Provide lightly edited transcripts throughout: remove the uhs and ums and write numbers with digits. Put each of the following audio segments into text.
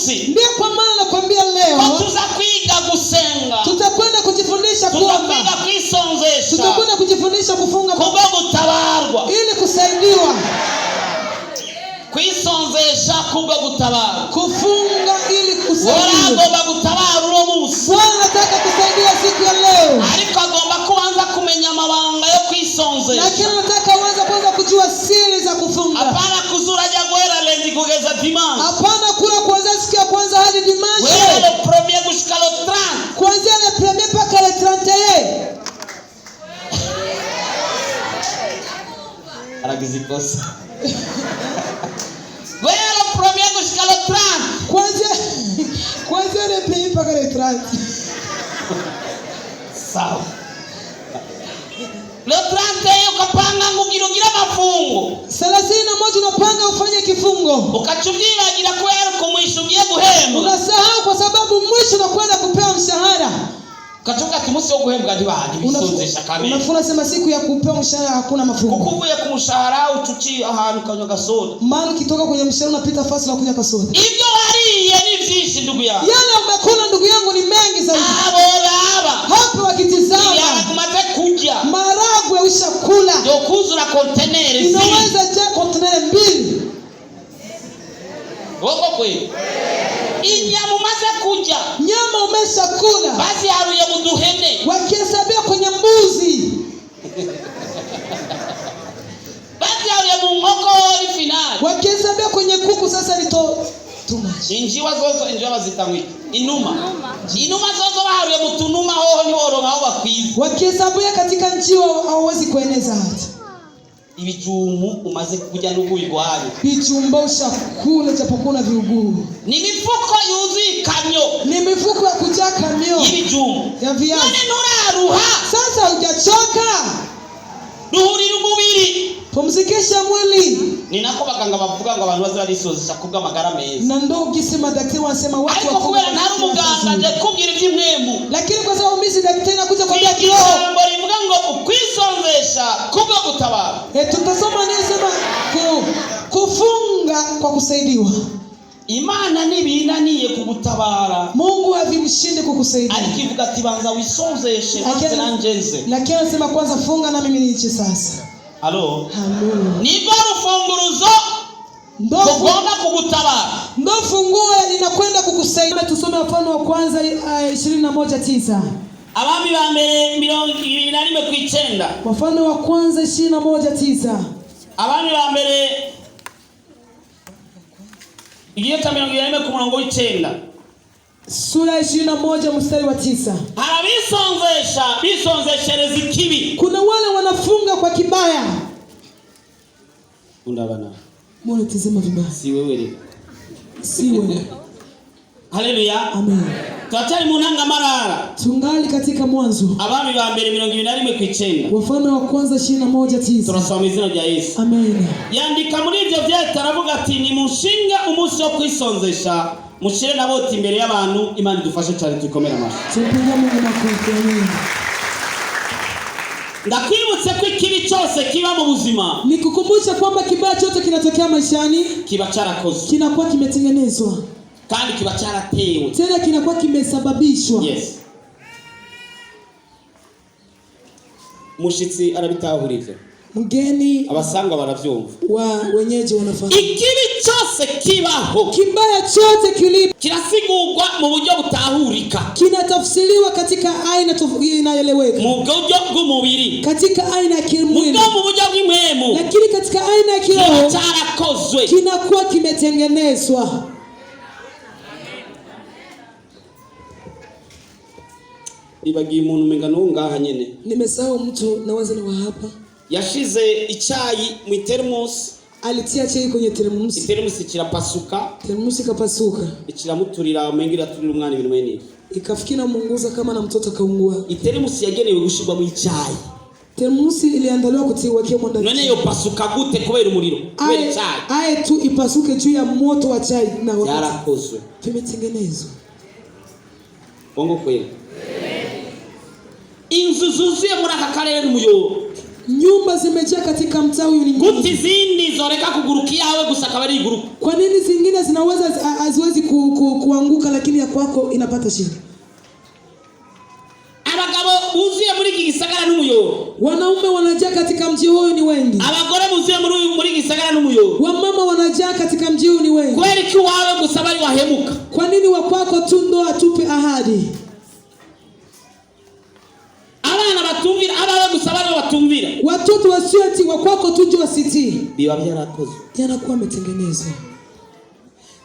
munsi Ndio kwa maana nakwambia leo tuza kwiga gusenga, tutakwenda kujifundisha kuomba, tutakwenda kwisonzesha, tutakwenda kujifundisha kufunga kubwo gutabarwa, ili kusaidiwa. Kwisonzesha kubwo gutabarwa, Kufunga ili kusaidiwa. Agomba gutabara uno munsi. Bwana anataka kusaidia siku ya leo. Ariko agomba kubanza kumenya amabanga yo kwisonzesha. Lakini anataka uanze kwanza kujua siri za kufunga. Hapana kuzura ajya guhera lendi kugeza dimanche. Hapana kula kuanzia siku ya kwanza hadi dimanche. Wewe le premier gushika le 30. Kuanzia le premier mpaka le 31. Aragizikosa. Wewe le premier gushika le 30. Kuanzia le premier mpaka le 30. Sawa. Le 30 ukapanga ngugira mafungo. 31 unapanga ufanye kifungo. Ukachubira agira kwera kumwishugiye guhembwa. Unasahau kwa sababu mwisho unakwenda kupewa mshahara. Katoka kimusi yo guhembwa ndibandi bisonzesha kamera. Unafuna sema siku ya kupewa mshahara hakuna mafungo. Kukuvuye ku mshahara utuci ahantu kanywa gasoda. Maana ukitoka kwenye mshahara unapita fasi na kunywa kasoda. Ibyo wariye ni vyinshi ndugu yangu. Yale umekula ndugu yangu ni mengi zaidi. Hapo wakitizama. Yana kumate kujya. Maragwe ushakula. Ndio kuzura container. Inaweza je container 2. Woko kweli. Inyama umaze kujya. Nyama umeshakula. Basi haruye muduhene. Wakihesabia kwenye mbuzi. Basi haruye mu nkoko final. Wakihesabia kwenye kuku sasa lito injiwa bazitangwiki inuma zozo baharuye mutunuma hoho ni horonka aho bakwiza. Wakihesabia katika njiwa hawezi kueneza hata. Ibijumu umaze kujya n'ubuyigwaye. Bijumba ushakula japokuna viuguu. Ni mifuko yuzi kamyo. Ni mifuko ya kujaa kamyo. Ibijumu. Ya viazi. None nuraruha. Sasa hujachoka. Duhurira umubiri. Pumzikisha mwili. Ninako baganga bavuga ngo abantu bazarisozesha kubwa magara meza. Na ndo ukisema daktari wanasema watu wa kubera ntari umuganga je kubwira iby'imwemu. Lakini kwa sababu mimi daktari nakuja kwambia kiroho. Jambo rivuga ngo kwisonzesha kubwo gutabara. Tutasoma nisema kufunga kwa kusaidiwa. Imana nibinaniye kugutabara. Mungu avimshinde kukusaidia. Alikivuga ati banza wisonzeshe maze nanjenze. Lakini anasema kwanza funga na mimi niiche sasa. Halo. Nigo rufunguruzo ugomba kugutabara. Ndo funguo linakwenda kukusaidia. Tusome mfano wa kwanza 21:9. Abami ba mbere 21:9. Mfano wa kwanza 21:9. Abami ba mbere igiyeta 21 ku murongo w'icenda. Sura 21 mstari wa 9. Bisonzeshereza ikibi. Kuna wale wanafunga kwa kibaya. Undabana. Mbona tazama vibaya? Si wewe leo. Si wewe. Haleluya. Amen. Twatari mu ntangamarara. Tungali katika Mwanzo. Abami ba mbere 21:9. Wafalme wa kwanza 21:9. Turasoma izina rya Yesu. Amen. Yandika muri ivyo vyeta aravuga ati ni mushinga umunsi wo kwisonzesha. Mushire naboti imbere y'abantu Imana idufashe cyane tukomera amashi. Tupiga Mungu makofi. Amen. Ndakwibutse ko ikibi cyose kiba mu buzima. Nikukumbusha kwamba kibaya chote kinatokea maishani. Kiba cyarakozwe. Kinakuwa kimetengenezwa. Kandi kiba cyaratewe. Tena kinakuwa kimesababishwa. Yes. Mushitsi arabitahuriza. Mgeni abasangwa baravyumva. Wenyeji wanafahamu. Ikibi cyose kibaho. Kibaya chote kilipo kirasigurwa mu buryo butahurika. Kinatafsiriwa katika aina inayoeleweka. Mu buryo bw'umubiri. Katika aina ya kimwili. Mu buryo bw'imwemu. Lakini katika aina ya kiroho cyarakozwe. Kinakuwa kimetengenezwa. Ibagiye umuntu mengano ngaha nyene. Nimesahau mtu na wazani wa hapa. Yashize icyayi mu termos. Alitia chai kwenye termos. Termos kirapasuka. Termos ikapasuka. Ikiramuturira mengira turira umwana ibintu mene. Ikafikina munguza kama na mtoto kaungua. Termos yagenewe gushirwa mu icyayi. Termos iliandaliwa kutiwa kiemo ndani. None yo pasuka gute kubera umuriro? Kubera icyayi. Aye tu ipasuke juu ya moto wa chai na wakati. Yarakozwe. Vimetengenezwa. Bongo kweli. Inzu zuzuye muri aka karere n'umuyo. Nyumba zimejaa katika mtaa huyu ni nyingi. Kuti zindi zoreka kugurukia wewe gusaka bari guruka. Kwa nini zingine zinaweza haziwezi kuanguka lakini ya kwako inapata shida? Abagabo buzuye muri iki gisagara n'umuyoro. Wanaume wanajaa katika mji huu ni wengi. Abagore buzuye muri iki gisagara n'umuyoro. Wamama wanajaa katika mji huu ni wengi. Kweli ki wawe gusabari wahemuka. Kwa nini wa kwako tu ndo atupe ahadi? Abana batumvira, abawe gusabari batumvira. Watoto wasioti wa kwako tu ndio wasiti. Biba byarakoze. Yanakuwa ametengenezwa.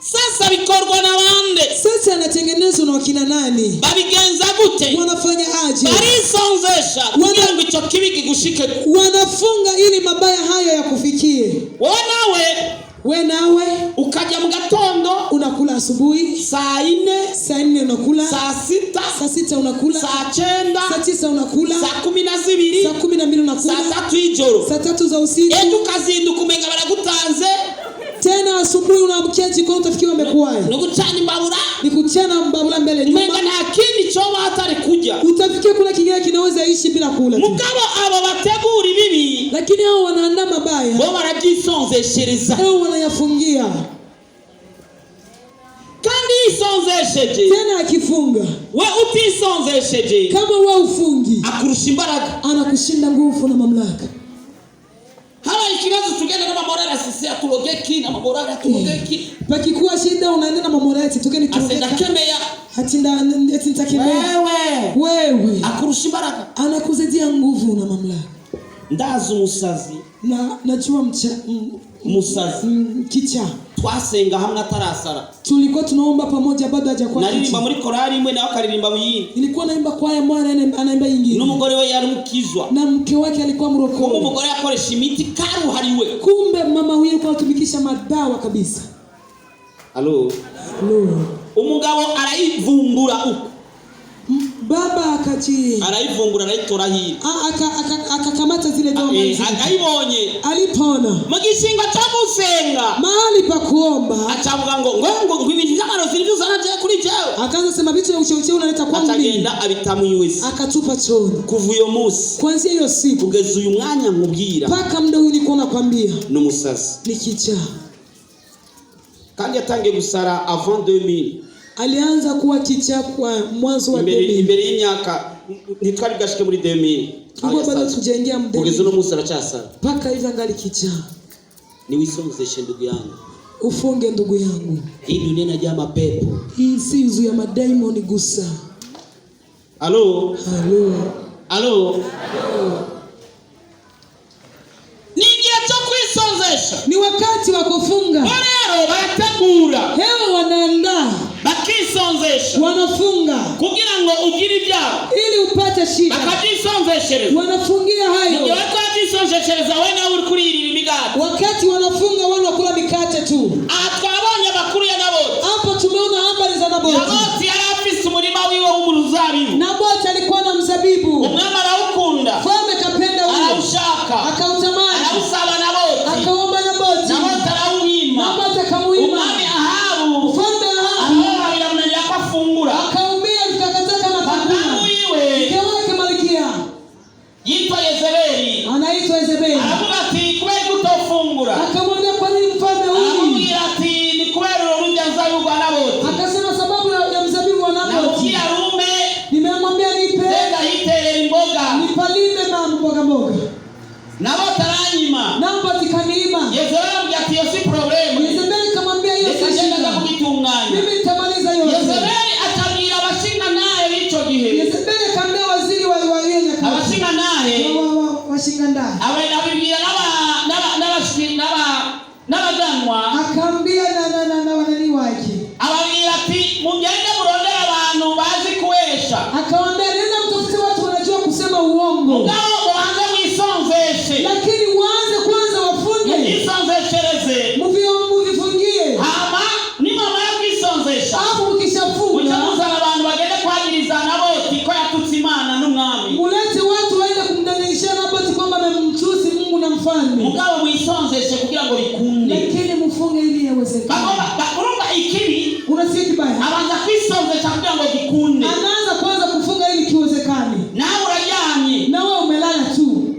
Sasa bikorwa na bande. Sasa yanatengenezwa na wakina nani? Babigenza gute? Wanafanya aje? Barisonzesha kugira ngo ico kibi kigushike. Wanafunga ili mabaya hayo yakufikie. We nawe ukaja mu gatondo unakula asubuhi, saa 4 unakula, saa 6 unakula, saa 9, saa 9 unakula, saa 12, saa 12 unakula, saa 3 ijoro, saa 3 za usiku. Ejo kazinduka umenga baragutanze. Tena asubuhi unaamkia jikoni utafikiwa umekuwaje? Nugucana imbabura. Ni kuchana mbabura mbele nyuma. Umenga nta kindi cyoba hatari kujya. Utafikia kuna kingine kinaweza ishi bila kula. Mugabo abo bategura ibibi. Lakini hao wanaandaa mabaya. Bo baragisonzeshereza. Hao wanayafungia. Kandi isonzesheje. Tena akifunga. We utisonzesheje. Kama wewe ufungi. Akurusha imbaraga. Anakushinda nguvu na mamlaka. Hala ikibazo tugenda na mamorara sisi atulogeki na mamorara atulogeki. Pakikuwa shida unaenda na mamorara tugeni tulogeki. Asendakemeya. Eti nitakemea. Wewe. Akurusha imbaraga. Anakuzidia nguvu na mamlaka. Ndazi umusazi. Najua umusazi. Kicha. Twasenga hamwe atarasara. Tulikuwa tunaomba pamoja bado hajakuwa kicha. Naririmba muri korali imwe nawe akaririmba muyindi. Ilikuwa naimba kwaya mwana anaimba nyingine. N'umugore we yari mukizwa. Na mke wake alikuwa mrokole. Umugore yakoresha imiti karuhariwe. Kumbe mama huyu alikuwa anatumikisha madawa kabisa. Allo. Umugabo arayivumbura uko. Baba arayivumbura arayitora hiri. Akakamata zile dawa mazi. Akayibonye. Alipona. Mugishinga cyamusenga. Mahali pa kuomba. Acavuga ngo ibintu by'amarozi nibyo zanaje kuri jewe. Akaanza sema bitu ya ushawishi unaleta kwangu mimi. Atagenda abitamu yuwese. Akatupa choni. Kuva uyo munsi. Kwanza hiyo siku. Kugeza uyu mwanya nkubwira. Paka muda huyu niko nakwambia. N'umusazi. Ni kicha. Kandi yatangiye gusara avant 2000. Alianza kuwa kicha kwa mwanzo wa 2000. Imbere y'imyaka ntitwari gashike muri 2000. Tulikuwa bado tujaingia muda. Kugeza no musara cyasara. Paka hivi angali kicha. Ni wisonzeshe ndugu yangu. Ufunge ndugu yangu. Hii dunia inajaa mapepo. Hii si uzu ya madaimoni gusa. Allo. Ni wakati wa kufunga. Rero barategura. Hewa wanaandaa. Bakisonzesha. Wanafunga. Kugira ngo ugire ibyago. Ili upate shida. Bakisonzeshereza. Wanafungia hayo. Ndio wako bakisonzeshereza wewe na uri kuririra imigati. Wakati wanafunga wale wakula mikate tu. Twabonye bakuru ya Naboti. Hapo tumeona habari za Naboti. Naboti yari afise umurima wiwe w'umuzabibu. Naboti alikuwa na mzabibu. Umwami arawukunda. Mfalme kapenda ule. Araushaka. Akautamani. Arausaba Naboti. Akaomba Naboti. Naboti arawunyima. Naboti akamuima. Umwami Ahabu. Mfalme Ahabu. Aramnania akafungura. Akaumia vikakataka matunda. Mke wake Malkia. Yitwa Yezebeli. Anaitwa Yezebeli. Aravuga ati kubera kutofungura. Akamwambia kwa nini mfalme huyu? Aramubwira ati ni kubera urujya nzabibu wa Naboti. Akasema sababu ya mzabibu wa Naboti. Namubwira rume. Nimemwambia nipe. Zega hiterera imboga. Nipalime mboga. Naboti aranyima. Naboti kaniima. Yezebeli amubwira ati yo si problemu. Yezebeli kamwambia hiyo si shida. Mimi nitamaliza yote. Yezebeli atabwira abashinga naye bico gihe. Yezebeli akamwambia waziri wa yeye akasema. Abashinga naye. Washinga ndani. Abibwira n'abaganwa. Akamwambia na wanani wake. Ababwira ati mugende murondera abantu bazi kuwesha. Akamwambia nenda mtafute watu wanajua kusema uongo. Mugabo mubanze mwisonzeshe. Lakini uanze kwanza wafunge. Mwisonzeshereze. Muvifungie. Hama ni mama ya kwisonzesha. Hapo ukishafunga. Muzana abantu bagende kwagiriza Naboti ko yatutse Imana n'umwami. Mulete watu waende kumdanganyisha Naboti kwamba amemtusi Mungu na mfalme. Mugabo mwisonzeshe kugira ngo bikunde. Lakini mufunge ili yawezekane. Urumva ikibi unasikia kibaya. Abanza kwisonzesha kugira ngo bikunde. Anaanza kwanza kufunga ili kiwezekane. Nawe urajyanye. Na wewe umelala tu.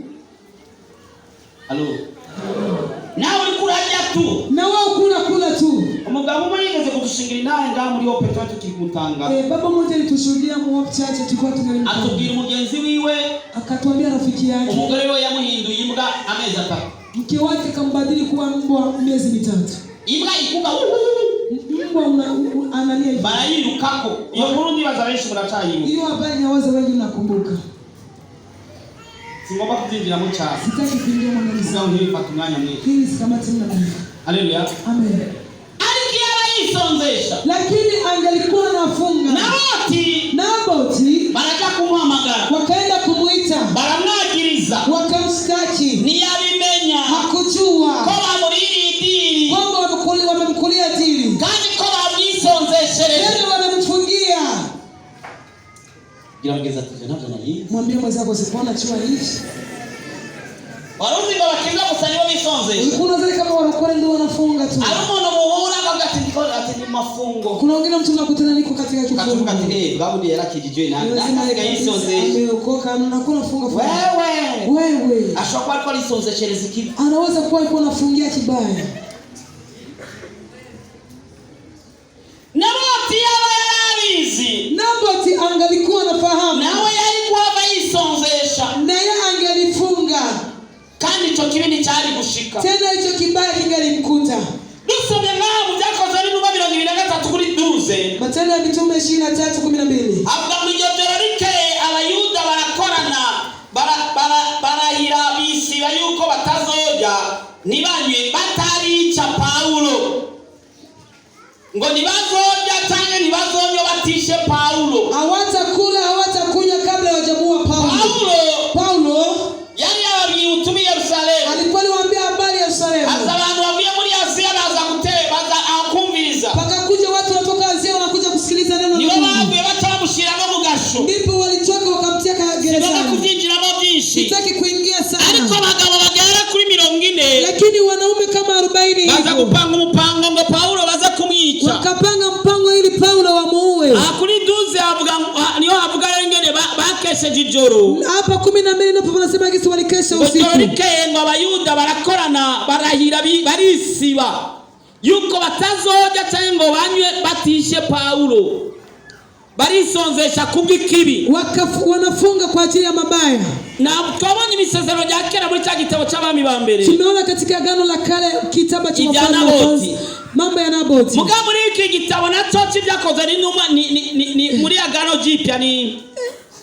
ngaha muri Hope Church tukimutanga. Baba mmoja alitushuhudia mu Hope Church tulikuwa tunaenda. Atubwira umugenzi wiwe, akatuambia rafiki yake. Umugore we yamuhinduye imbwa amezi 3. Mke wake kambadili kuwa mbwa miezi 3. Imbwa ikuga mbwa analia hivi. Barayirukako. Iyo nkuru nibaza benshi muracayibuka. Hiyo habari nawaza wengi mnakumbuka. Singomba kuzinjira mu cyaro. Sitaki kuingia mwana mzee. Sasa nilipata umwanya mwingi. Please kama tena mimi. Haleluya. Amen. Alikiabayisonzesha. Lakini angelikuwa anafunga. Naboti baraja kumuhamagara. Wakaenda kumuita. Baramwagiriza. Wakamshtaki. Ntiyabimenya. Hakujua. Ko bamuriri diri. Kwamba wamemkulia diri. Kandi ko bamwisonzeshereje. Tena wamemfungia. Gira mugeza tuje navyo nayizi. Mwambie mwenzako sikuona chua hichi. Waruzi ngo bakiza gusani bo bisonzesha. Kuna zile kama warokore ndio wanafunga tu. Arumuntu muhura bagati ndikora ati ni mafungo. Kuna wengine mtu unakutana niko katika kifungo. Katuka ati babu yarakijijwe nani. Nasiga yisonzesha. Ameokoka na kuna funga. Wewe. Ashobora kuba alisonzeshereza ikibi. Anaweza kuwa alikuwa anafungia kibaya. Naboti yaba yarabizi. Naboti angalikuwa anafahamu. Nawe yalikuwa abayisonzesha. Na yeye angelifunga. Kandi ico kibindi cyari gushika. Tena hicho kibaya kingalimkuta. Dusomye ngaho byakoze ari nuba 23 kuri 12. Matendo ya Mitume 23:12. Avuga mu ijoro rikeye abayuda barakorana barahira bisiba yuko batazoja nibanywe batarica Paulo. Ngo nibazoja cyane nibazonyo batishe Paulo. Hawatakula hawatakunywa kabla hawajamuua Paulo. Yari yababiye utumie Yerusalemu. Alikuwa aliwaambia habari ya Yerusalemu. Asa abantu bavuye muri Asia baza baza akumviriza. Pakakuja watu kutoka Asia wanakuja kusikiliza neno la Mungu. Nibo bavuye batamushira no mugasho. Ndipo walitoka wakamtia gerezani. Sibaka kuzinjira mo byinshi. Sitaki kuingia sana. Ariko abagabo bagera kuri 40. Lakini wanaume kama 40 hivyo. Baza kupanga umupango ngo Paulo baza kumwica. Wakapanga mpango ili Paulo wamuue. Kuri 12 avuga niyo avuga ngene bakesheje ijoro. Hapa 12 ndipo wanasema kisi walikesha usiku. Ngo abayuda barakorana barahira barisiba yuko batazoja cyangwa ngo banywe batishe Paulo. Barisonzesha kubw'ikibi. Wanafunga kwa ajili ya mabaya. Na twabonye imisezerano ya kera muri cya gitabo cy'abami ba mbere. Tumeona katika agano la kale kitabu cha Mwanzo. Mambo ya Naboti. Muga muri iki gitabo nacho cy'ibyakoze ni numa ni muri agano jipya ni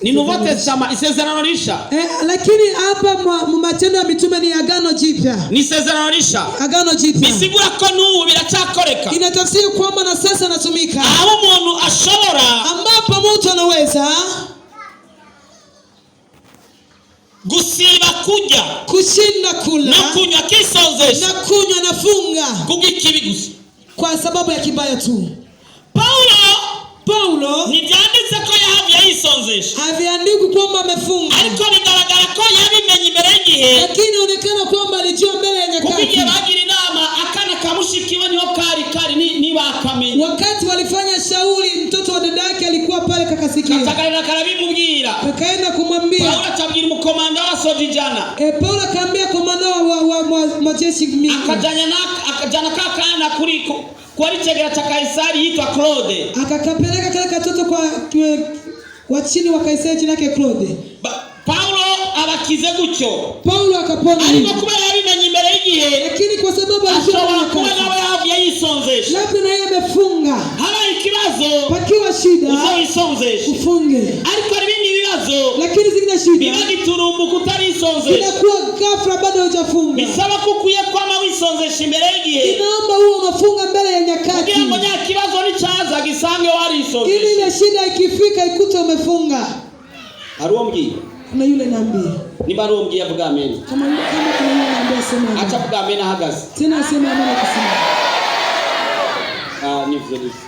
Nouveau Testament isezerano risha. Lakini hapa Matendo ya Mitume ni agano jipya. Ni isezerano risha. Agano jipya. Bisigura ko n'ubu biracyakoreka. Inatafsiri kwamba na sasa natumika. Aho umuntu ashobora ambapo mtu anaweza gusiba kujya kushinda kula na kunywa kisonzesha na kunywa na funga kubw'ikibi gusa kwa sababu ya kibaya tu. Paulo ni byanditse ko yahavye yisonzesha. Haviandiki kwamba amefunga. Ariko bigaragara ko yabimenye imbere y'igihe. Lakini inaonekana kwamba alijua mbele ya nyakati. Kubiye bagira inama akana kamushikiwe niho kari ni bakamenya. Wakati walifanya shauri mtoto wa dada yake alikuwa pale kakasikia. Katakarira karabimubwira. Kakaenda kumwambia. Paulo atabwira umukomanda wa sojijana. Paulo akaambia komanda wa majeshi mingi. Akajana kakana kuriko kwa chegera cha Kaisari yitwa Claude. Akakapeleka kale katoto kwa chini wa Kaisari jina yake Claude. Paulo abakize gutyo. Paulo akapona. Ariko kuba yabimenye imbere y'igihe. Lakini kwa sababu alishobora kuba nawe yahavye yisonzesha. Labda na yeye amefunga. Haba ikibazo. Pakiwa shida. Uzisonzesha. Ufunge. Ariko ibindi bibazo. Lakini zingine shida. Bibagi turumbuka utarisonzesha. Inakuwa ghafla bado hujafunga. Bisaba kukuye kwama wisonzesha imbere y'igihe. Inaomba huo unafunga mbele ya nyakati. Kugira ngo nyakibazo nicaza gisange warisonzesha. Ili ile shida ikifika ikute umefunga. Aruomgi. Kuna yule naambia. Ni baruomgi avuga amen. Kama kuna yule naambia sema. Acha avuga amen ahagaze. Tena asema amen akisema.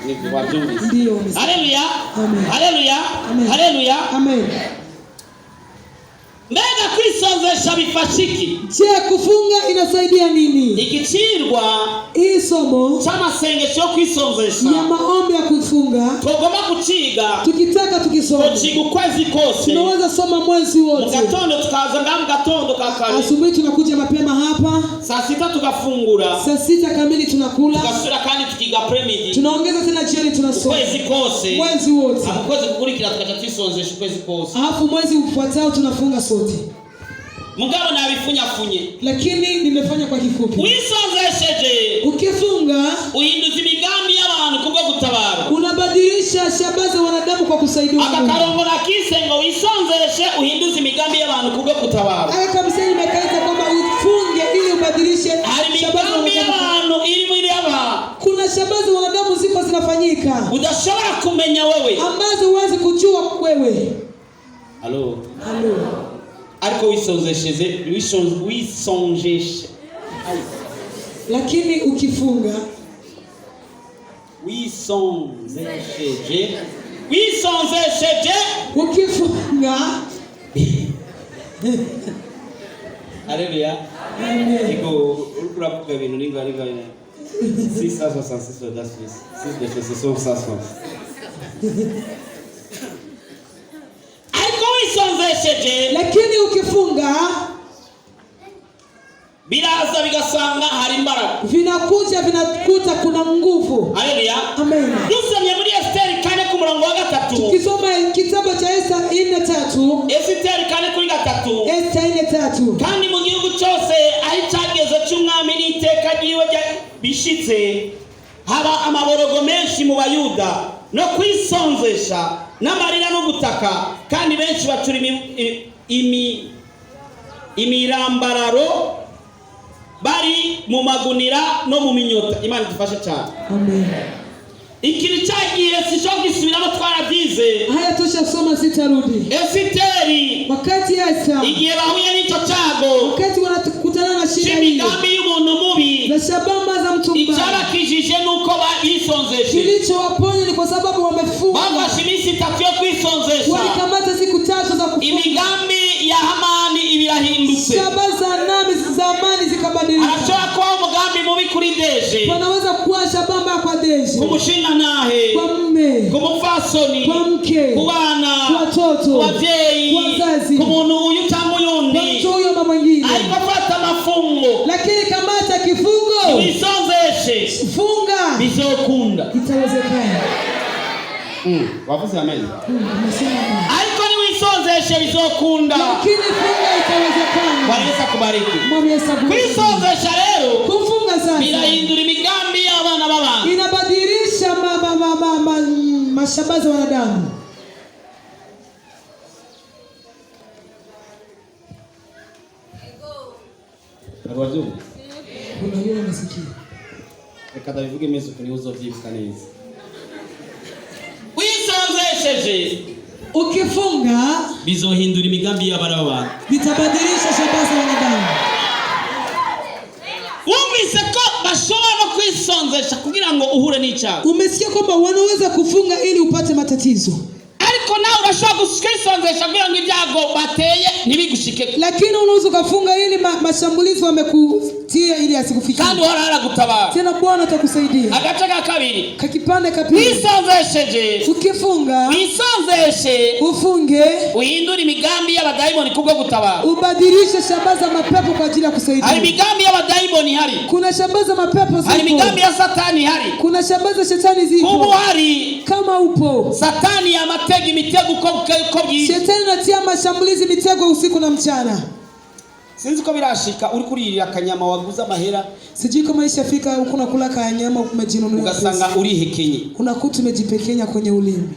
Ni wabyumvise. Ndio. Haleluya. Amen. Haleluya. Amen. Haleluya. Amen. Mbega kwisonzesha kwisonzesha bifashiki. Je, kufunga inasaidia nini? Igicirwa Hii somo c'amasengesho yo kwisonzesha ya maombi ya kufunga tugomba kuciga, tukitaka tukisoma tuciga ukwezi kose. tunaweza soma mwezi wote. Mugatondo tukaza ngamu gatondo kakari, Asubuhi tunakuja mapema hapa, saa sita tukafungura, saa 6 kamili tunakula, tugasura kandi tukiga premidi, tunaongeza tena jioni tunasoma ukwezi kose, mwezi wote. ukwezi kukurikira tukaca twisonzesha ukwezi kose. Alafu mwezi ufuatao tunafunga sote. Mugabo nabifunyafunye, Lakini nimefanya kwa kifupi. wisonzesheje Ukifunga uhinduza imigambi y'abantu kubwo gutabara. unabadilisha shabaha za wanadamu kwa kusaidia Mungu. Akarongo nakise ngo wisonzeshe uhinduza imigambi y'abantu kubwo gutabara. Haya kabisa nimekaita kwamba ufunge ili ubadilishe Hari shabaha za imigambi wanadamu. y'abantu iri muri aba Kuna shabaha za wanadamu ziko zinafanyika udashobora kumenya wewe. ambazo huwezi kujua wewe. Halo. Halo. Ariko wisonjeshe. Lakini ukifunga Wisonzesheje. ukifunga Haleluya. Amen. Iko uravuga ibintu ninga si sasa sasa das ist. Si so sasa. Ariko wisonzesheje, lakini ukifunga biraza bigasanga hari imbaraga, vinakuja vinakuta kuna nguvu. haleluya. Amen. Dusomye muri Esteri 4 ku murongo wa 3. Tukisoma kitabu cha Esta 4:3. Esteri 4 kuri 3. Esta 4:3. Kandi mu gihugu cyose aho icyagezo cy'umwami n'iteka ryiwe bishitse, haba amaborogo menshi mu Bayuda no kwisonzesha n'amarira no gutaka, kandi benshi bacura imirambararo bari mu magunira no mu minyota. Imana idufashe cyane. Amen. Ikiri cyagiye sisho gisubiramo twarabyize. Haya tushasoma sitarudi. Esiteri Wakati Esta igihe bahuye n'icyo cyago, wakati wanakutana na shida hii imigambi y'umuntu mubi, na shabaha za mtu mbaya, icyabakijije nuko bisonzeshe. kilichowaponya ni kwa sababu wamefunga. Bafashe iminsi 3 yo kwisonzesha. Walikamata siku 3 za kufunga. Imigambi ya Hamani ibirahindutse. Shabaha za nami zamani zikabadilika. Arashobora kuba umugambi mubi kuri Deje, Wanaweza kuwa shabaha kwa Deje, kumushinga nahe, kwa mume, kumufasoni, kwa mke, ku bana, kwa watoto, ku bavyeyi, kwa wazazi, ku muntu uyu cyangwa kwa uyundi. mtu huyo mama mwingine. Ariko fata amafungo, Lakini kamata kifungo, wisonzeshe, funga, bizokunda. itawezekana. Wavuze amen. Nasema amen. Ariko ni wisonzeshe bizokunda. Lakini funga itawezekana. Bwana Yesu akubariki. Mwami Yesu akubariki. Kwisonzesha rero Kufunga sasa birahindura imigambi y'abana b'abantu. inabadilisha mashabaha za wanadamu. Abajubu. Kuna yule nasikia. Reka ndabivuge mezo kuni uzovyibuka neza. Wisonzesheje Ukifunga bizohindura imigambi y'abana b'abantu. vitabadilisha shabaha za wanadamu. Wumvise ko bashobora no kwisonzesha kugira ngo uhure n'icyago. Umesikia kwamba wanaweza kufunga ili upate matatizo. Ariko nawe urashobora kwisonzesha kugira ngo ibyago bateye ntibigushike. Lakini unaweza kufunga ili mashambulizi wamekutia ili asikufikie. Kandi uhora haragutabara. Tena Bwana atakusaidia. Agace ka kabiri. Kakipande kapili. Wisonzesheje. Ukifunga Wisonzeshe ufunge uhindura imigambi y'abadayimoni kubwo gutabara. ubadilishe shabaha za mapepo kwa ajili ya kusaidia. Hari imigambi y'abadayimoni hari. Kuna shabaha za mapepo zipo. Hari imigambi ya Satani hari. Kuna shabaha za shetani zipo. Kubu hari. Kama upo. Satani yamatega imitego uko byiza. Shetani anatia mashambulizi mitego usiku na mchana. Sinzi ko birashika uri kuririra akanyama waguze amahera. Sijui kama ishafika huko unakula kanyama umejinunulia. Ugasanga urihekenye. Unakuta umejipekenya kwenye ulimi.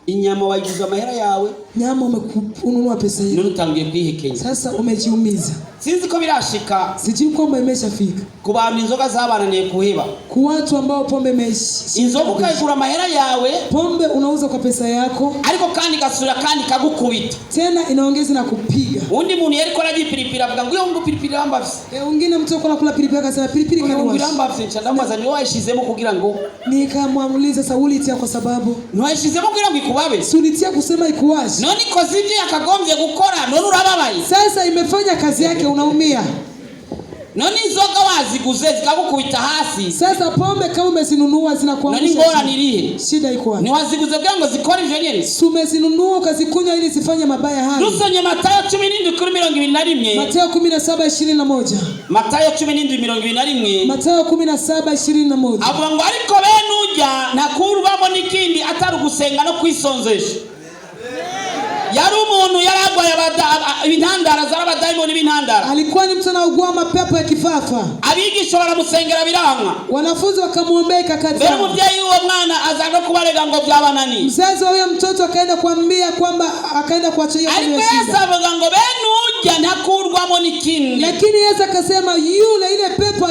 Inyama waguze amahera yawe. Nyama umenunua pesa hiyo. None utangiye kwihekenya. Sasa umejiumiza. Sinzi ko birashika. Sijui kwamba imeshafika. Ku bantu inzoga zabananiye kuheba. Kwa watu ambao pombe imeshi. Inzoga ukayigura amahera yawe. Pombe unauza kwa pesa yako. Ariko kandi gasura kandi kagukubita. Tena inaongeza na kupiga. Undi muntu yari ko aragipiripira avuga ngo ngo piripiri ambavye. Wengine mtu yuko anakula pilipili akasema pilipili kaniwashi. Ngo ambavye cyangwa ndamaza ni washizemo kugira ngo nikamwamuliza Sauli tia kwa sababu washizemo kugira ngo babe. Sunitia kusema ikuwaje. Noni kozivyo yakagombye gukora none urababaye. Sasa imefanya kazi yake unaumia. Noni inzoga waziguze zikagukubita hasi. Sasa pombe kama umezinunua zinakuangusha. Noni ngora nirihe? Shida iko wapi? Ni waziguze byango zikora ivyo nyene. Umezinunua ukazikunywa ili zifanye mabaya hayo. Dusonye Matayo 17:21. Matayo 17:21. Matayo 17:21. Matayo 17:21. Avuga ngo ariko benujya ntakurwamo n'ikindi atari gusenga no kwisonzesha. Yari umuntu yaragwaye ibintandara zarabadayimoni b'intandara. Alikuwa ni mtu anaugua mapepo ya kifafa. Abigisha baramusengera biranka. Wanafunzi wakamuombea ikakataa. Bero muvyeyi uwo mwana azaga kubarega ngo byabanani. Mzazi wa huyo mtoto akaenda kuambia kwamba akaenda kuachia kwa Yesu. Ariko Yesu avuga ngo benujya ntakurwamo n'ikindi. Lakini Yesu akasema yule ile pepo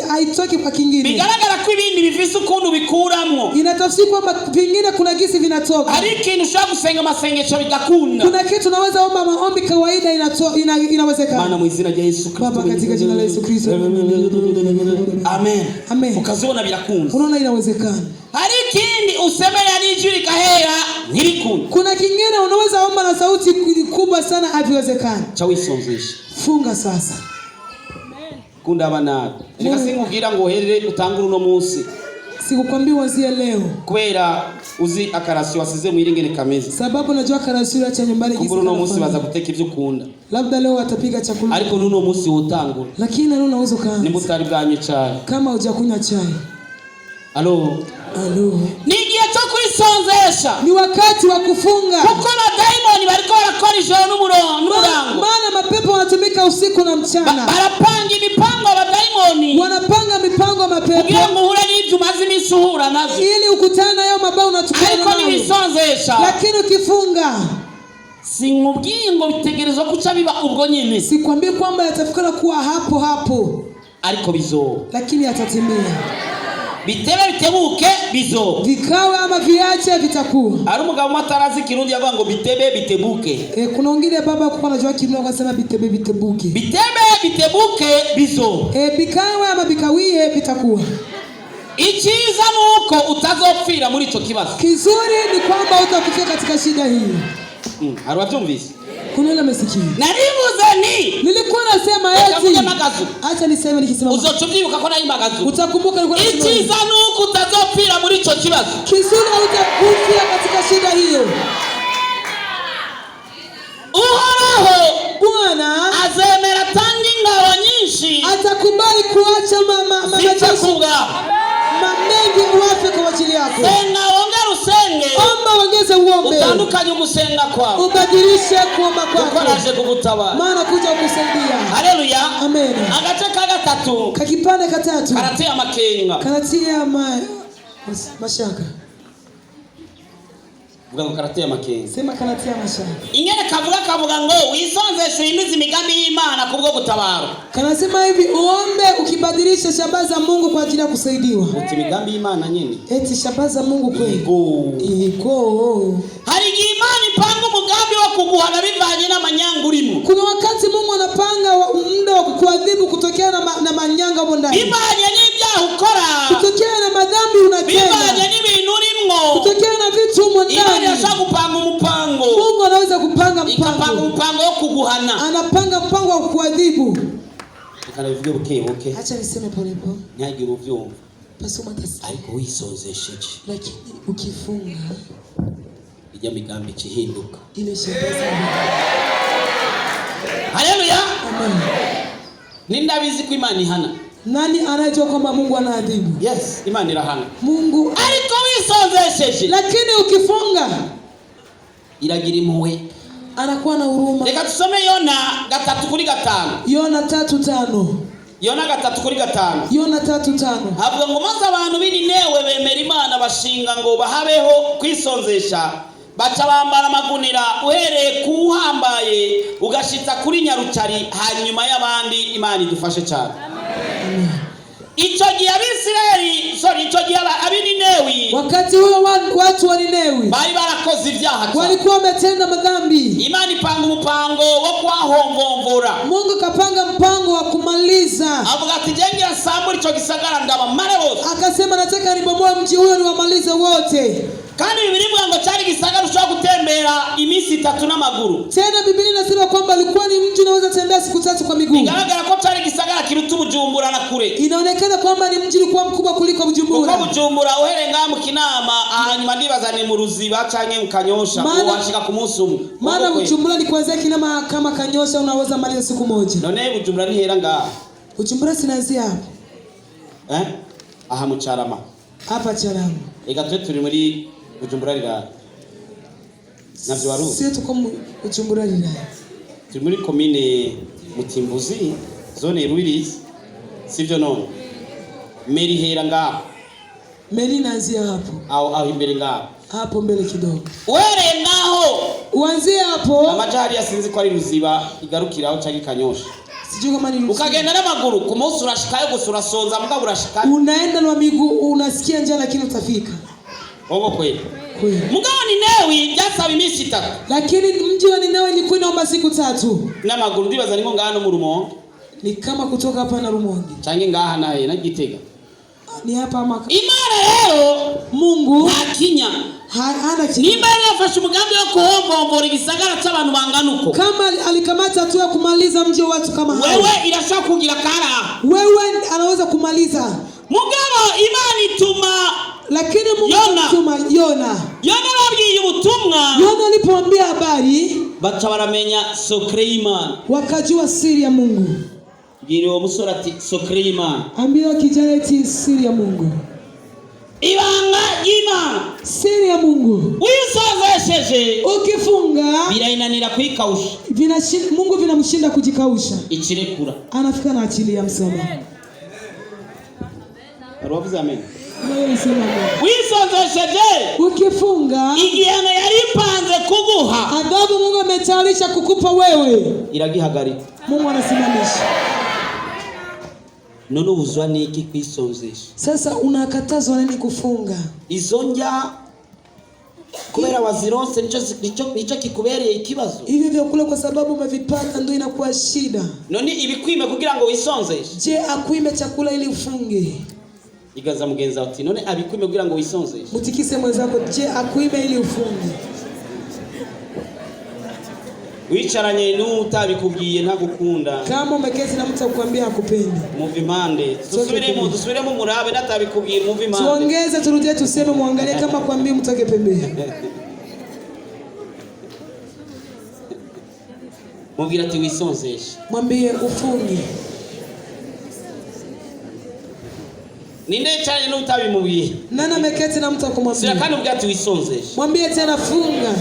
haitoki kwa kingine. Bigaragara ko ibindi bifise ukuntu bikuramwo. Inatafsiri kwamba vingine kuna gisi vinatoka. Ari ikintu ushaka gusenga masengesho bigakunda. Kuna kitu unaweza omba maombi kawaida inawezekana. Maana mu izina rya Yesu Kristo. Baba katika jina la Yesu Kristo. Amen. Amen. Ukazibona birakunda. Unaona inawezekana. Hari kindi usemera n'ijwi likahera ntirikunda. Kuna kingine unaweza omba na sauti kubwa sana haviwezekani. Cha wisonzesha. Funga sasa. Amen. Kunda abana. Reka sinkubwira ngo herere utangura uno munsi. Sikukwambia wazie leo. Kwera uzi akarasyo wasize muiringene kameze. Sababu najua akarasyo acha nyumbani kisa. Kumbura uno munsi baza guteka ivyo ukunda. Labda leo atapiga chakula. Ariko nuno munsi utangura. Lakini leo unaweza kaanza. Ni mutari bwanye chai. Kama hujakunywa chai. Alo. Alo. Ni igihe cyo kwisonzesha. Ni wakati wa kufunga. Kuko abadayimoni bariko barakora ijoro n'umurango. Maana mapepo wanatumika usiku na mchana. Barapanga imipango abadayimoni. Wanapanga mipango mapepo. Kugira ngo uhure n'ibyo umaze imisuhura nazo. Ili ukutane nayo mabao unatukana nayo. Ariko nibisonzesha. Lakini ukifunga. Sinkubwiye ngo bitegerezwa kuca biba ubwo nyene. Sikwambie kwamba yatafikana kuwa hapo hapo. Ariko bizo. Lakini yatatimia. Bitebe bitebuke bizo. Vikawe ama viache vitakuwa. Ari umugabo matarazi kirundi yavuga ngo bitebe bitebuke. Kuna wengine baba kwa anajua kirundi akasema bitebe bitebuke. Bitebe bitebuke bizo. Bikawe ama bikawie vitakuwa. Ikiza nuko utazopfira muri ico kibazo. Kizuri ni kwamba utakufia katika shida hii. Harawavyumvise? Kuna ile mesikia. Naribuze nilikuwa nasema eti. Acha niseme nikisema. Uzochuvyuka ko nayo magazu. Utakumbuka nilikuwa nasema. Ikiza nuko utazopfira muri ico kibazo. Kizuri utakufia katika shida hiyo. Uhoraho Bwana azemera tanga ingabo nyinshi. Atakubali kuacha mengi uwape kwa ajili yako. Senga ongera usenge. Omba ongeze uombe. Utandukanye ugusenga kwako. Ubadilishe kuomba kwako. Ukoraje kugutabara. Maana kuja kukusaidia. Haleluya. Amen. Agace ka gatatu. Kakipande katatu. Karatia makenga. Karatia mashaka. Vuga ngo karatia makenga. Sema karatia mashaka. Ingene kavuga ngo wisonzeshe imizi migambi y'Imana kubwo gutabara. Kanasema hivi uombe ukibadilisha shabaha za Mungu kwa ajili ya kusaidiwa. Uti migambi y'Imana nyene. Eti shabaha za Mungu kweli. Iko. Hari Imana ipanga umugambi wa kuguhana bivanye n'amanyanga urimo. Kuna wakati Mungu anapanga muda wa kukuadhibu kutokea na manyanga hapo ndani. Bivanye n'ibyaha ukora. Kutokea na madhambi unatenda. Bivanye n'ibintu urimo. Kutokea na vitu humo ndani. Imana yashaka kupanga umupango. Mungu anaweza kupanga mpango. Ikapanga umupango wo kuguhana. Anapanga mpango wa kukuadhibu. Ukanabivuge buke. Acha niseme pole pole. Nyagira uvyumva. Pasoma tasi. Ariko wisonzesheje. Lakini ukifunga ijya migambi kihinduka. Ile shabaha. Haleluya. Amen. Nindabizi ko Imana ihana. Nani anajua kwamba Mungu anaadhibu? Yes, Imana irahana. Mungu ariko wisonzesheje. Lakini ukifunga iragira impuhwe. Anakuwa na huruma. Reka tusome Yona 3:5. Yona 3:5. Yona 3:5. Yona 3:5. Havuga ngo maze abantu b'Ininewe bemera Imana bashinga ngo bahabeho kwisonzesha. Baca bambara amagunira uhereye kuhambaye ugashitsa kuri Nyarucari hanyuma y'abandi. Imana idufashe cyane. Amen. Ico gihe ab'Ininewe wakati huo watu wa Ninewi bari barakoze ivyaha walikuwa wametenda madhambi. Imana ipanga umupango wo kwahomvomvora. Mungu kapanga mpango wa kumaliza. Avuga ati jengira samburi ico gisagara ndabamare bose. Akasema nataka nibomoe mji huo niwamalize wote. Kandi kandi Biblia ivuga ngo cyari gisagara ushobora gutembera iminsi 3 n'amaguru. Tena Biblia inasema kwamba alikuwa ni mji unaweza tembea siku 3 kwa miguu. Bigaragara ko cyari gisagara kiruta Bujumbura na kure. Inaonekana kwamba ni mji ulikuwa mkubwa kuliko Bujumbura. Kuko Bujumbura uhere ngamu Kinama hanyuma ndibaza ni mu Ruziba canke mu Kanyosha washika ku munsi umwe. Maana Bujumbura ni kuanzia Kinama kama Kanyosha unaweza maliza siku moja. None Bujumbura ni hera ngaha. Bujumbura sinaanzia hapo. Aha mu Carama. Hapa Carama. Ega turi muri Bujumbura rira. Navyo waruzi. Sio tuko Bujumbura rira. Turi muri commune Mutimbuzi, zone Rubirizi. Sivyo none. Meri hera ngaha. Meri naanzia hapo. Au imbere ngaha. Hapo mbele kidogo. Were naho. Uanzie hapo. Amajari yasinzi ko ari Ruziba igarukiraho cyangwa Kanyosha. Sijui kama ni Ruziba. Ukagenda n'amaguru ku munsi urashikayo gusa urasonza mugabo urashika. Unaenda na miguu unasikia njaa lakini utafika. Ongo kweli. Kweli. Mugabo Ninewi byasaba iminsi 3. Lakini mji wa Ninewi ilikuwa inaomba siku 3. N'amaguru ndibaza nimo ngano mu Rumonge. Ni kama kutoka hapa na Rumonge. Cange ngaha naye na Gitega. Ni hapa ama Imana rero Mungu akinya hana kitu. Nimba yafashe umugambi wo kuhombombora igisagara cy'abantu banganuko. Kama alikamata hatua kumaliza mji wa watu kama hao. Wewe irashaka kugira kara. Wewe anaweza kumaliza. Mugabo Imana ituma lakini Mungu alituma Yona. Yona babwiye ubutumwa. Yona alipoambia habari baca baramenya Sokreimana. Wakajua siri ya Mungu. Giro musora ati Sokreimana. Ambia kijana eti siri ya Mungu. Ibanga y'Imana. Siri ya Mungu. Wisozesheje. Ukifunga birainanira kwikausha. Mungu vinamshinda kujikausha. Ichirekura. Anafika na achili ya msamaha. Aravuze amen. Wisozesheje. Ukifunga igihano yari ipanze kuguha. Adhabu Mungu ametayarisha kukupa wewe. Iragihagarika. Mungu anasimamisha. None ubuzwa niki kwisonzesha. Sasa unakatazwa nini kufunga? Izonja kubera wazironse nico kikubereye ikibazo. Hivi vya kula kwa sababu umevipata ndio inakuwa shida. None ibikwime kugira ngo wisonzeshe. Je, akuime chakula ili ufunge? Igaza mugenza uti none abikwime kugira ngo wisonzeshe. Mutikise mwenzako, je, akuime ili ufunge? Wicaranye n'utabikubwiye ntagukunda. Kama umekezi na mtu akwambia hakupendi. Muvi impande. Dusubiremo murabe natabikubwiye muvi impande. Tuongeze turudie tuseme muangalie kama kwambia mtoke pembeni. Mubwira ati wisonzeshe. Mwambie ufunge. Ninde cyane n'utabimubwiye. Nani ameketi na mtu akumwambia? Sira kandi ubwira ati wisonzeshe. Mwambie tena funga.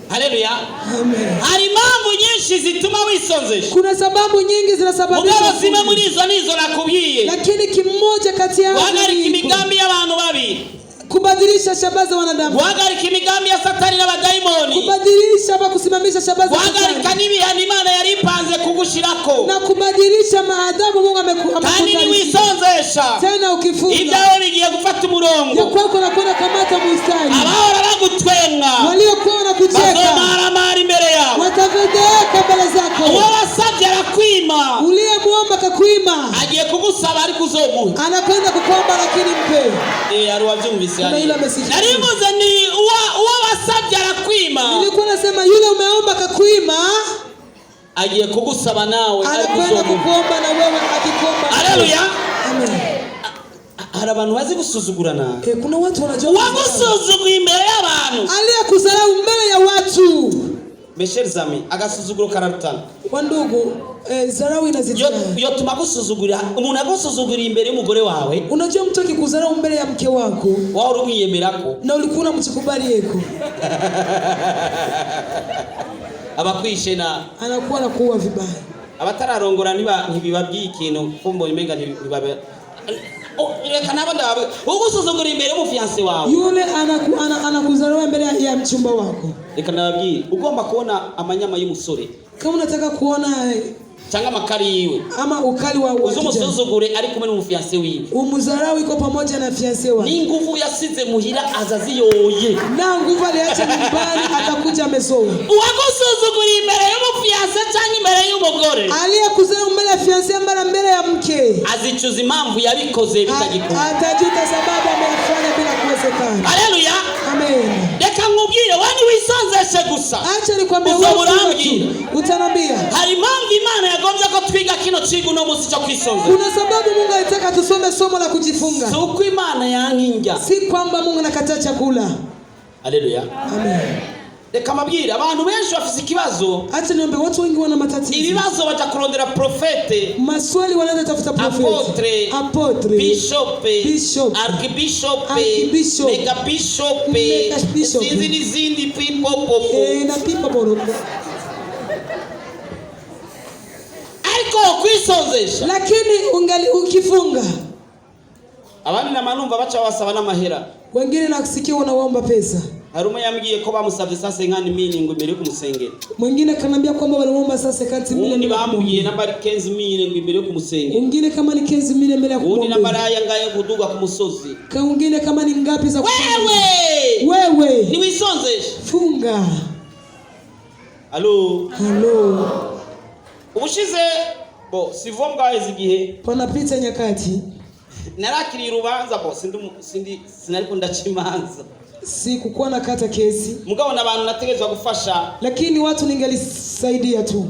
Haleluya. Amen. Hari mambo nyinshi zituma wisonzesha. Kuna sababu nyingi zinasababisha. Mugabo zime muri izo nizo nakubwiye. Lakini kimoja kati yao wahagarika imigambi y'abantu babi. Kubadilisha shabaha za wanadamu. Wahagarika imigambi ya Satani n'abadaimoni. Kubadilisha ama kusimamisha shabaha za Satani. Wahagarika n'ibihano Imana yari ipanze kugushirako. Na kubadilisha maadabu Mungu amekuamuru. Kandi ni wisonzesha. Tena ukifunga. Ibyawe bigiye gufata umurongo. Ya kwako na kwenda kamata mstari. Abahora bagutwenga. Waliokuwa wanakucheka. Bazomara imbere yao. Watafedheka mbele zako. Uwo wasabye arakwima. Uliyemuomba kakuima. Agiye kugusaba ari kuzomuha. Anakwenda kukuomba lakini mpe. Ari wavyumvise yani. Narimuze ni uwo wasabye arakwima. Nilikuwa nasema yule umeomba kakuima. Agiye kugusaba nawe anakwenda kukuomba na wewe akikuomba. Haleluya. Amen. Hari abantu bazi gusuzugurana. Kuna watu wanajua wagusuzuguye imbere y'abantu. Aliyekudharau mbele ya watu. Mesheri zami agasuzuguro kararutana. Wandugu, dharau inazidi. Yo tumagusuzugurira umuntu agusuzugura imbere y'umugore wawe. Unajua mtu akikudharau mbele ya mke wako, wao uruyemerako na ulikuwa unamchukubali yeko. Abakwishe na anakuwa anakuwa vibaya. Abatararongora ntibibabwiye ikintu kumbo imenga ntibibabe. Reka nabanda ugusuzugura imbere y'umufiance wawe. Yule anakudharau mbele ya mchumba wako. Reka nababwiye ugomba kubona amanyama y'umusore. Kama unataka kuona cyangwa makari yiwe ama ukali wa uzumusuzugure ari kumwe n'umufiance wiwe. Umuzarau iko pamoja na fiance wake. Ni nguvu yasize muhira azaziyoye. Na nguvu aliacha nyumbani atakuja amezoa. Uwagusuzugura imbere y'umufiance cyangwa imbere y'umugore. Aliyekuzarau mbele ya fiance mbele ya mke. Azicuza impamvu yabikoze bitagikora. Atajuta sababu amefanya bila kuwezekana. Haleluya. Amen. Amen. Reka nkubwire wani wisonzeshe gusa. Acha nikwambie utanambia. Hari impamvu Imana yagombye ko twiga kino cigo no musi cyo kwisonzesha. Kuna sababu Mungu alitaka tusome somo la kujifunga. Si uko Imana yankinja. Si kwamba Mungu anakataa chakula. Haleluya. Amen. Reka mabwire abantu benshi bafise ikibazo. Acha niombe watu wengi wana matatizo. Ibibazo baja kurondera profete. Maswali wanaenda tafuta profeti. Apotre. Bishop. Archbishop. Megabishop. Sinzi nizindi people. Na people. Ariko kwisonzesha. Lakini ungali ukifunga. Abandi na manumva bacha wasaba n'amahera. Wengine nakusikia wanaomba pesa. Harume yambwiye ko bamusabye sasa inkani miningo imbere yo kumusengera. Mwingine kanambia kwamba waliomba sasa kati milioni. Undi bambwiye nambari 15,000 imbere yo kumusengera. Mwingine kama ni 15,000 mbele ya kumwombea. Undi nambari aya ngaye kuduga ku musozi. Mwingine kama ni ngapi za kusema. Wewe. Ni wisonzesha. Funga. Halo. Ubushize sivomga izigihe. Panapita nyakati. Narakiri rubanza sinariko ndachimanza. Si kukuwa na kata kesi. Mugabo nabantu nategezwa gufasha. Lakini watu ningelisaidia tu.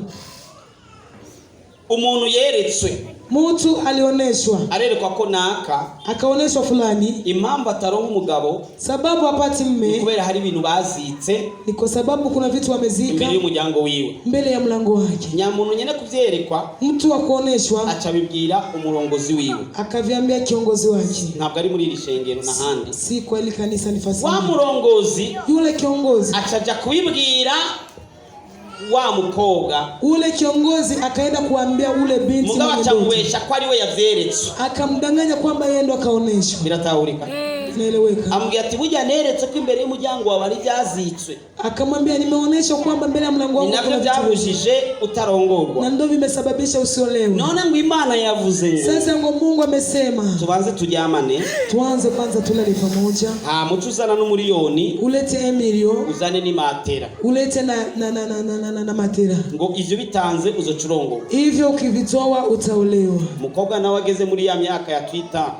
Umuntu yeretswe. Mtu alioneshwa. Arerekwa ko naka. Akaoneshwa fulani. Impamvu ataronka umugabo. Sababu apati mme. Kubera hari ibintu bazitse. Ni kwa sababu kuna vitu wamezika. Mbele y'umuryango wiwe. Mbele ya mlango wake. Nyamuntu nyene kuvyerekwa. Mtu akuoneshwa. Acha bibwira umurongozi wiwe. Akavyambia kiongozi wake. Ntabwo ari muri iri shengero nahandi. Si kwa ili kanisa ni fasi. Wa murongozi. Yule kiongozi. Achaja kubibwira wa mukobwa. Ule kiongozi akaenda kuambia ule binti. Mugabo achamuwesha ko ari we yavyeretse. Akamdanganya kwamba yeye ndo akaoneshwa. Biratahurika. Naeleweka. Ambwiye ati burya neretse ko imbere y'umuryango wawe ari byazitswe. Akamwambia nimeoneshwa kwamba mbele ya mlango wangu kuna vitu byabujije utarongorwa. Na ndio vimesababisha usiolewe. Naona ngo Imana yavuze ngo. Sasa ngo Mungu amesema. Tubanze turyamane. Tuanze kwanza tulale pamoja. Mutuzana n'umuriyoni. Ulete emilio. Uzane ni matera. Ulete na matera. Ngo ivyo bitanze uzocurongo. Hivyo ukivitoa utaolewa. Mukobwa nawe ageze muri ya myaka ya Twitter.